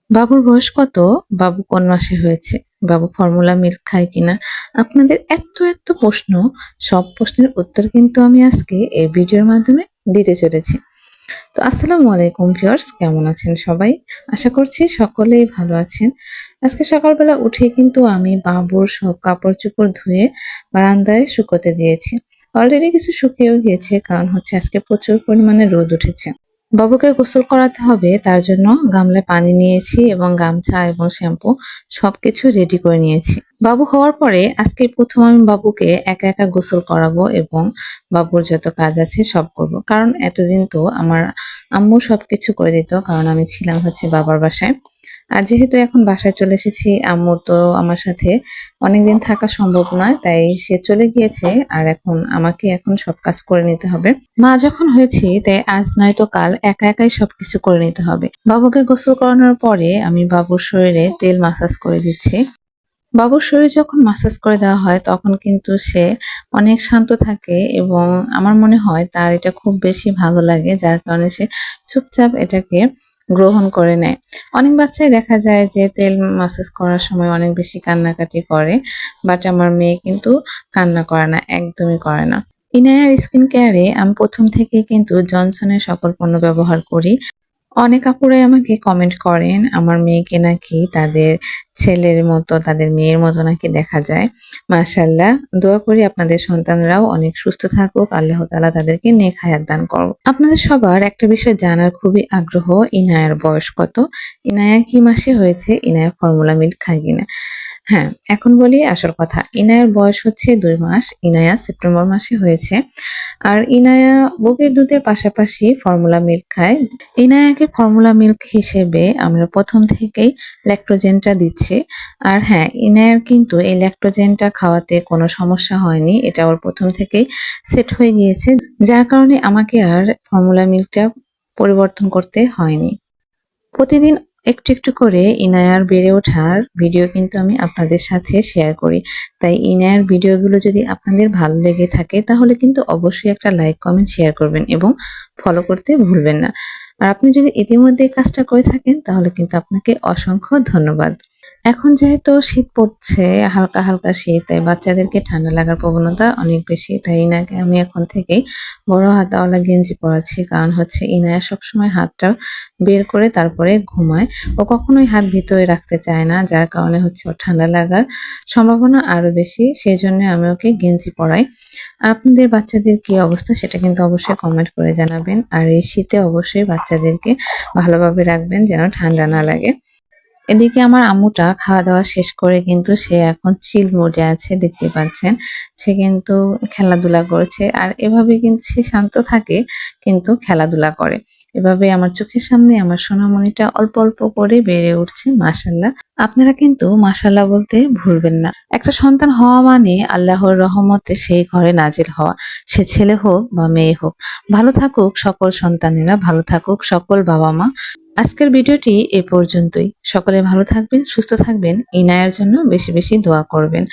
বাবুর বয়স কত? বাবু কোন মাসে হয়েছে? বাবু ফর্মুলা মিল্ক খায় কিনা? আপনাদের এত এত প্রশ্ন, সব প্রশ্নের উত্তর কিন্তু আমি আজকে এই ভিডিওর মাধ্যমে দিতে চলেছি। তো আসসালামু আলাইকুম ভিউয়ার্স, কেমন আছেন সবাই? আশা করছি সকলেই ভালো আছেন। আজকে সকালবেলা উঠে কিন্তু আমি বাবুর সব কাপড় চোপড় ধুয়ে বারান্দায় শুকোতে দিয়েছি। অলরেডি কিছু শুকিয়েও গিয়েছে, কারণ হচ্ছে আজকে প্রচুর পরিমাণে রোদ উঠেছে। বাবুকে গোসল করাতে হবে, তার জন্য গামলায় পানি নিয়েছি এবং গামছা এবং শ্যাম্পু সবকিছু রেডি করে নিয়েছি। বাবু হওয়ার পরে আজকে প্রথম আমি বাবুকে একা একা গোসল করাবো এবং বাবুর যত কাজ আছে সব করব। কারণ এতদিন তো আমার আম্মু সবকিছু করে দিত, কারণ আমি ছিলাম হচ্ছে বাবার বাসায়। আর যেহেতু এখন বাসায় চলে এসেছি, আম্মুর তো আমার সাথে অনেকদিন থাকা সম্ভব নয়, তাই সে চলে গিয়েছে। আর এখন সব কাজ করে নিতে হবে। মা যখন হয়েছি, তাই আজ নয়তো কাল একা একাই সবকিছু করে নিতে হবে। বাবুকে গোসল করানোর পরে আমি বাবুর শরীরে তেল মাসাজ করে দিচ্ছি। বাবুর শরীর যখন মাসাজ করে দেওয়া হয় তখন কিন্তু সে অনেক শান্ত থাকে এবং আমার মনে হয় তার এটা খুব বেশি ভালো লাগে, যার কারণে সে চুপচাপ এটাকে গ্রহণ করে নেয়। অনেক বাচ্চাই দেখা যায় যে তেল মাসাজ করার সময় অনেক বেশি কান্নাকাটি করে, বাট আমার মেয়ে কিন্তু কান্না করে না, একদমই করে না। ইনায়ার স্কিন কেয়ারে আমি প্রথম থেকে কিন্তু জনসনের সকল পণ্য ব্যবহার করি। অনেক আপুরাই আমাকে কমেন্ট করেন আমার মেয়েকে নাকি তাদের ছেলের মতো, তাদের মেয়ের মতো নাকি দেখা যায়। মাশাআল্লাহ, দোয়া করি আপনাদের সন্তানরাও অনেক সুস্থ থাকুক, আল্লাহ তাআলা তাদেরকে নেক হায়াত দান করুক। আপনাদের সবার একটা বিষয় জানার খুবই আগ্রহ, ইনায়ার বয়স কত, ইনায়া কি মাসে হয়েছে, ইনায়া ফর্মুলা মিল্ক খায় কিনা। হ্যাঁ, এখন বলি আসল কথা। ইনায়ার বয়স হচ্ছে 2 মাস। ইনায়া সেপ্টেম্বর মাসে হয়েছে। আর ইনায়া বুকের দুধের পাশাপাশি ফর্মুলা মিল্ক খায়। ইনায়াকে ফর্মুলা মিল্ক হিসেবে আমরা প্রথম থেকেই ল্যাক্টোজেনটা দিচ্ছি। আর হ্যাঁ, ইনায়ার কিন্তু এই ল্যাক্টোজেনটা খাওয়াতে কোনো সমস্যা হয়নি, এটা ওর প্রথম থেকেই সেট হয়ে গিয়েছে, যার কারণে আমাকে আর ফর্মুলা মিল্কটা পরিবর্তন করতে হয়নি। প্রতিদিন একটু একটু করে ইনায়ার বেড়ে ওঠার ভিডিও কিন্তু আমি আপনাদের সাথে শেয়ার করি। তাই ইনায়ার ভিডিওগুলো যদি আপনাদের ভালো লেগে থাকে তাহলে কিন্তু অবশ্যই একটা লাইক, কমেন্ট, শেয়ার করবেন এবং ফলো করতে ভুলবেন না। আর আপনি যদি ইতিমধ্যে এই কাজটা করে থাকেন তাহলে কিন্তু আপনাকে অসংখ্য ধন্যবাদ। এখন যেহেতু শীত পড়ছে, হালকা হালকা শীত, তাই বাচ্চাদেরকে ঠান্ডা লাগার প্রবণতা অনেক বেশি। তাই ইনাকে আমি এখন থেকেই বড় হাতাওয়ালা গেঞ্জি পরাচ্ছি, কারণ হচ্ছে ইনায়া সবসময় হাতটা বের করে তারপরে ঘুমায়। ও কখনোই হাত ভিতরে রাখতে চায় না, যার কারণে হচ্ছে ওর ঠান্ডা লাগার সম্ভাবনা আরো বেশি। সেই জন্য আমি ওকে গেঞ্জি পরাই। আপনাদের বাচ্চাদের কি অবস্থা সেটা কিন্তু অবশ্যই কমেন্ট করে জানাবেন। আর এই শীতে অবশ্যই বাচ্চাদেরকে ভালোভাবে রাখবেন যেন ঠান্ডা না লাগে। এদিকে আমার আম্মুটা খাওয়া দাওয়া শেষ করে কিন্তু সে এখন চিল মোডে আছে, দেখতে পাচ্ছেন। সে কিন্তু খেলাধুলা করছে, আর এভাবে কিন্তু সে শান্ত থাকে কিন্তু খেলাধুলা করে। এভাবে আমার চোখের সামনে আমার সোনামণিটা অল্প অল্প করে বেড়ে উঠছে, মাশাআল্লাহ। আপনারা কিন্তু মাশাআল্লাহ বলতে ভুলবেন না। একটা সন্তান হওয়া মানে আল্লাহর রহমতে সেই ঘরে নাজিল হওয়া, সে ছেলে হোক বা মেয়ে হোক। ভালো থাকুক সকল সন্তানেরা, ভালো থাকুক সকল বাবা মা। আজকের ভিডিওটি এ পর্যন্তই। সকলে ভালো থাকবেন, সুস্থ থাকবেন, ইনায়ার জন্য বেশি বেশি দোয়া করবেন।